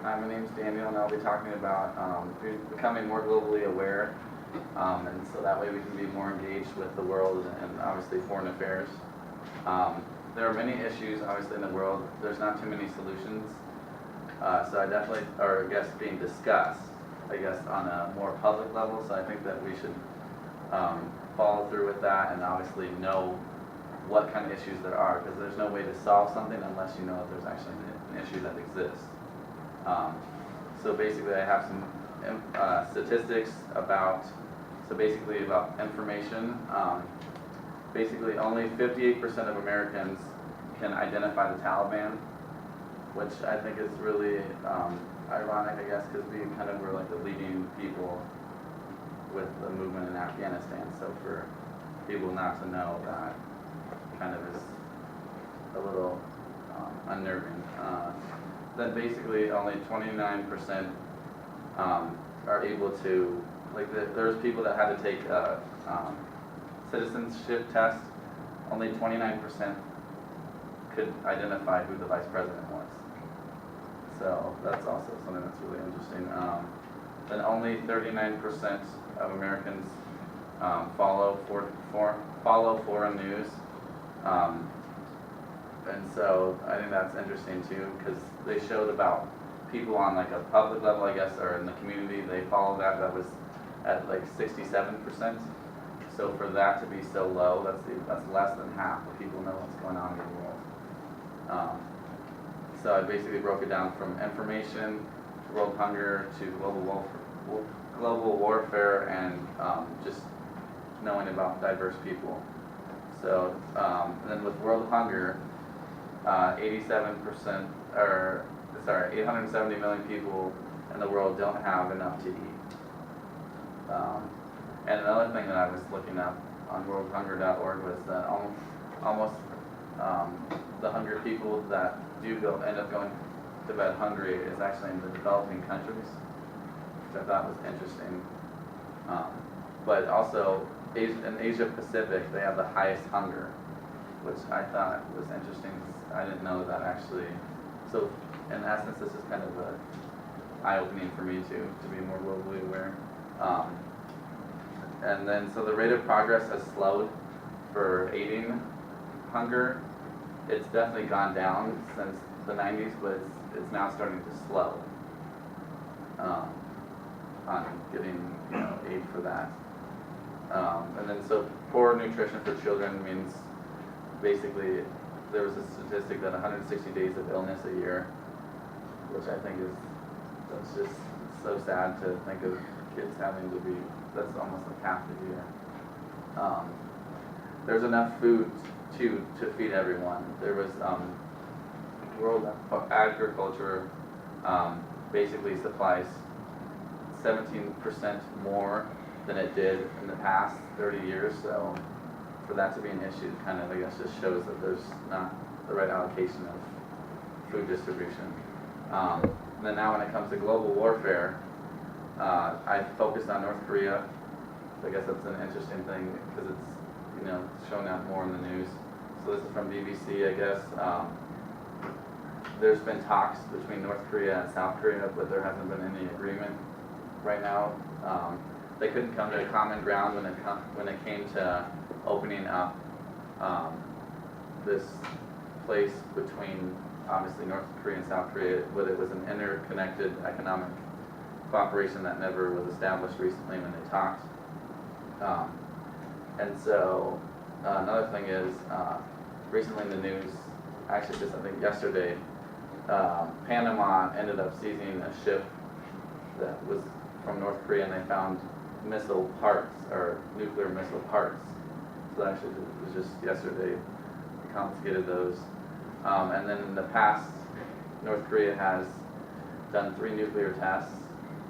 Hi, my name is Daniel, and I'll be talking about becoming more globally aware, and so that way we can be more engaged with the world and obviously foreign affairs. There are many issues, obviously, in the world. There's not too many solutions, so I definitely, or I guess being discussed, I guess, on a more public level. So I think that we should follow through with that and obviously know what kind of issues there are, because there's no way to solve something unless you know that there's actually an issue that exists. So basically I have some statistics about, about information. Basically only 58% of Americans can identify the Taliban, which I think is really ironic, I guess, because we kind of were like the leading people with the movement in Afghanistan. So for people not to know that kind of is a little unnerving. Then basically only 29% are able to, like there's people that had to take a citizenship test. Only 29% could identify who the vice president was. So that's also something that's really interesting. Then only 39% of Americans follow foreign news. And so I think that's interesting too, because they showed about people on like a public level, I guess, or in the community, they follow that was at like 67%. So for that to be so low, that's less than half of people know what's going on in the world. So I basically broke it down from information, to world hunger, to global warfare, and just knowing about diverse people. So then with world hunger, 870 million people in the world don't have enough to eat. And another thing that I was looking up on worldhunger.org was that almost the hungry people that do end up going to bed hungry is actually in the developing countries, which I thought was interesting. But also in Asia Pacific, they have the highest hunger, which I thought was interesting. I didn't know that actually. So in essence, this is kind of eye-opening for me too, to be more globally aware. And then, so the rate of progress has slowed for aiding hunger. It's definitely gone down since the 90s, but it's now starting to slow on getting aid for that. And then, so poor nutrition for children means basically there was a statistic that 160 days of illness a year, which I think that's just so sad to think of kids having to be. That's almost like half the year. There's enough food to feed everyone. There was World Agriculture basically supplies 17% more than it did in the past 30 years. So for that to be an issue, kind of, I guess, just shows that there's not the right allocation of food distribution. And then now when it comes to global warfare, I focused on North Korea. I guess that's an interesting thing because it's shown up more in the news. So this is from BBC, I guess. There's been talks between North Korea and South Korea, but there hasn't been any agreement right now. They couldn't come to a common ground when it came to opening up this place between obviously North Korea and South Korea, but it was an interconnected economic cooperation that never was established recently when they talked. And so another thing is recently in the news, actually just I think yesterday, Panama ended up seizing a ship that was from North Korea, and they found missile parts or nuclear missile parts. So actually it was just yesterday they confiscated those. And then in the past, North Korea has done 3 nuclear tests.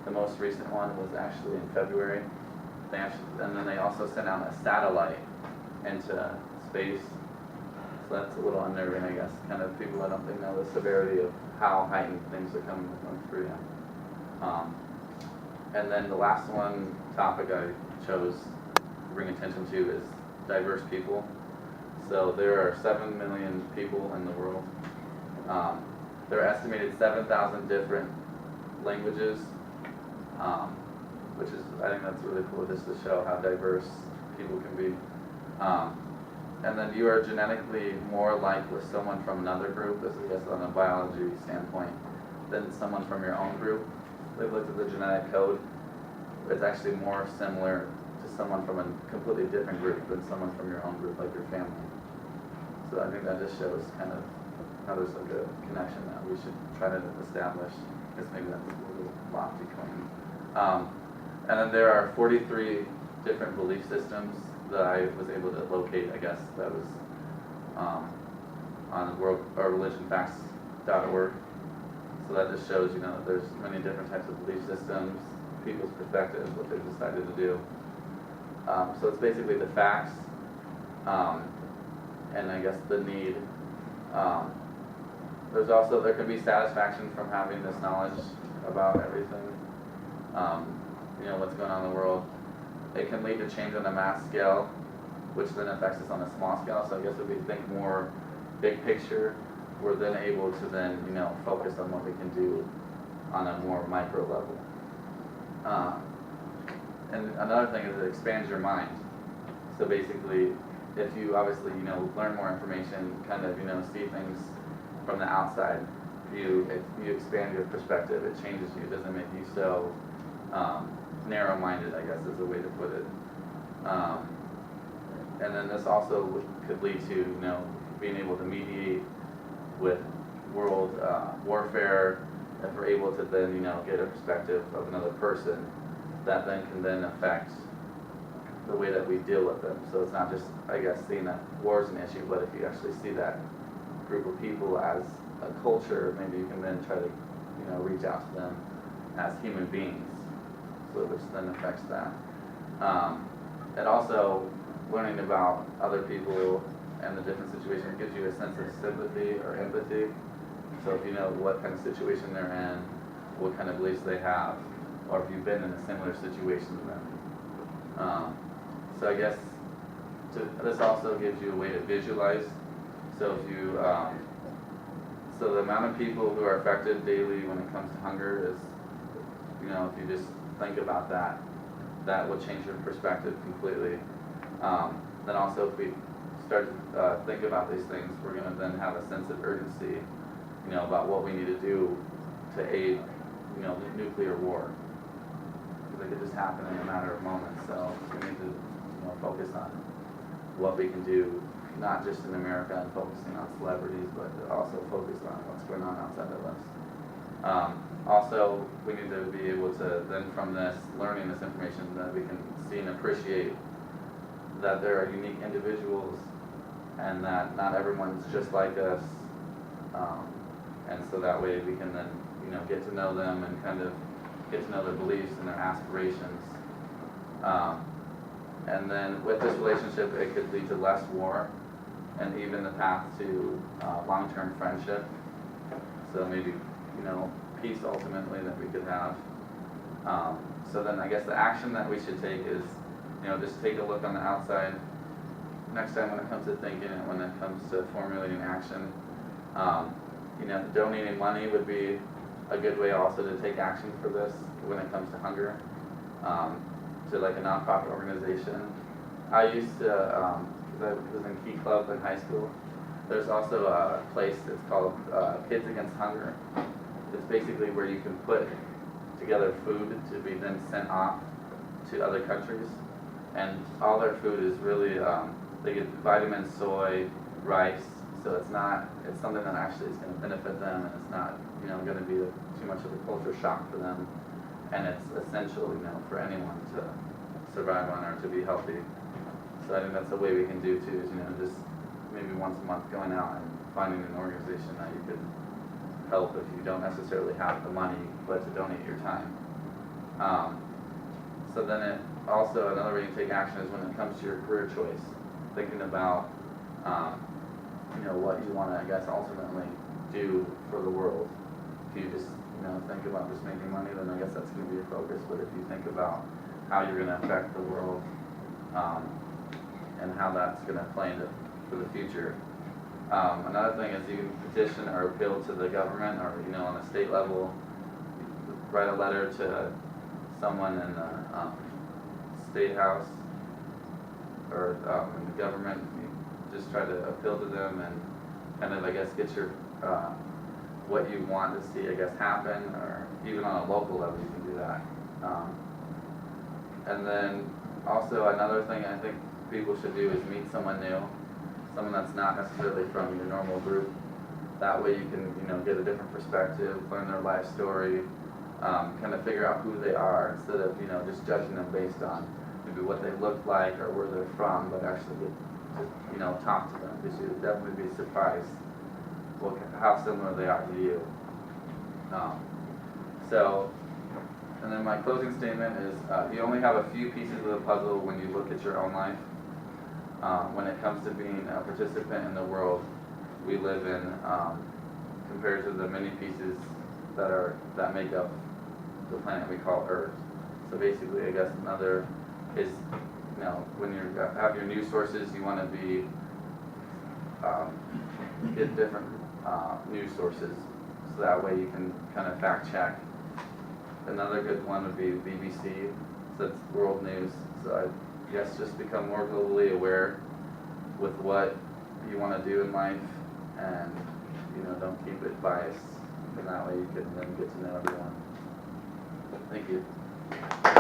The most recent one was actually in February. And then they also sent out a satellite into space. So that's a little unnerving, I guess. Kind of people I don't think know the severity of how heightened things are coming with North Korea. And then the last topic I chose to bring attention to is diverse people. So there are 7 million people in the world. There are estimated 7,000 different languages, which is, I think that's really cool just to show how diverse people can be. And then you are genetically more alike with someone from another group, as I guess on a biology standpoint, than someone from your own group. They've looked at the genetic code. It's actually more similar to someone from a completely different group than someone from your own group, like your family. So I think that just shows kind of how there's like a connection that we should try to establish. I guess maybe that's a little lofty claim. And then there are 43 different belief systems that I was able to locate, I guess, that was on religionfacts.org. So that just shows, you know, there's many different types of belief systems, people's perspectives, what they've decided to do. So it's basically the facts, and I guess the need. There can be satisfaction from having this knowledge about everything, you know, what's going on in the world. It can lead to change on a mass scale, which then affects us on a small scale. So I guess if we think more big picture, we're then able to then, you know, focus on what we can do on a more micro level. And another thing is it expands your mind. So basically, if you obviously, you know, learn more information, kind of, you know, see things from the outside view, you expand your perspective, it changes you, it doesn't make you so narrow-minded, I guess is a way to put it. And then this also could lead to, you know, being able to mediate with world warfare, if we're able to then, you know, get a perspective of another person, that then can then affect the way that we deal with them. So it's not just, I guess, seeing that war is an issue, but if you actually see that group of people as a culture, maybe you can then try to, you know, reach out to them as human beings, so which then affects that. And also, learning about other people and the different situations gives you a sense of sympathy or empathy. So if you know what kind of situation they're in, what kind of beliefs they have, or if you've been in a similar situation to them. So I guess this also gives you a way to visualize. So if you, so the amount of people who are affected daily when it comes to hunger is, you know, if you just think about that, that will change your perspective completely. Then also if we start to think about these things, we're going to then have a sense of urgency, you know, about what we need to do to aid, you know, nuclear war. Because it could just happen in a matter of moments. So we need to, you know, focus on what we can do, not just in America and focusing on celebrities, but also focus on what's going on outside of us. Also, we need to be able to then, from this, learning this information, that we can see and appreciate that there are unique individuals and that not everyone's just like us. And so that way we can then, you know, get to know them and kind of get to know their beliefs and their aspirations. And then with this relationship, it could lead to less war and even the path to long-term friendship. So maybe, you know, peace ultimately that we could have. So then I guess the action that we should take is, you know, just take a look on the outside. Next time when it comes to thinking and when it comes to formulating action, you know, donating money would be a good way also to take action for this when it comes to hunger, to like a nonprofit organization. I used to, because I was in Key Club in high school, there's also a place that's called Kids Against Hunger. It's basically where you can put together food to be then sent off to other countries. And all their food is really, they get vitamins, soy, rice, so it's something that actually is going to benefit them, and it's not, you know, going to be too much of a culture shock for them. And it's essential, you know, for anyone to survive on or to be healthy. So I think that's a way we can do too, is, you know, just maybe once a month going out and finding an organization that you could help if you don't necessarily have the money, but to donate your time. So then it also, another way you take action is when it comes to your career choice, thinking about, you know, what you want to, I guess, ultimately do for the world. If you just, you know, think about just making money, then I guess that's going to be your focus. But if you think about how you're going to affect the world, and how that's going to play into for the future. Another thing is you can petition or appeal to the government, or, you know, on a state level, write a letter to someone in the state house or in the government. You just try to appeal to them and kind of, I guess, get your what you want to see, I guess, happen, or even on a local level, you can do that. And then also another thing I think people should do is meet someone new, someone that's not necessarily from your normal group. That way you can, get a different perspective, learn their life story, kind of figure out who they are instead of, just judging them based on maybe what they look like or where they're from, but actually get to, talk to them, because you'd definitely be surprised how similar they are to you. And then my closing statement is, you only have a few pieces of the puzzle when you look at your own life. When it comes to being a participant in the world we live in, compared to the many pieces that make up the planet we call Earth. So basically, I guess another is, when you have your news sources, you want to be get different news sources, so that way you can kind of fact check. Another good one would be BBC, so it's world news. So I guess just become more globally aware with what you want to do in life, and don't keep it biased, and that way you can then get to know everyone. Thank you.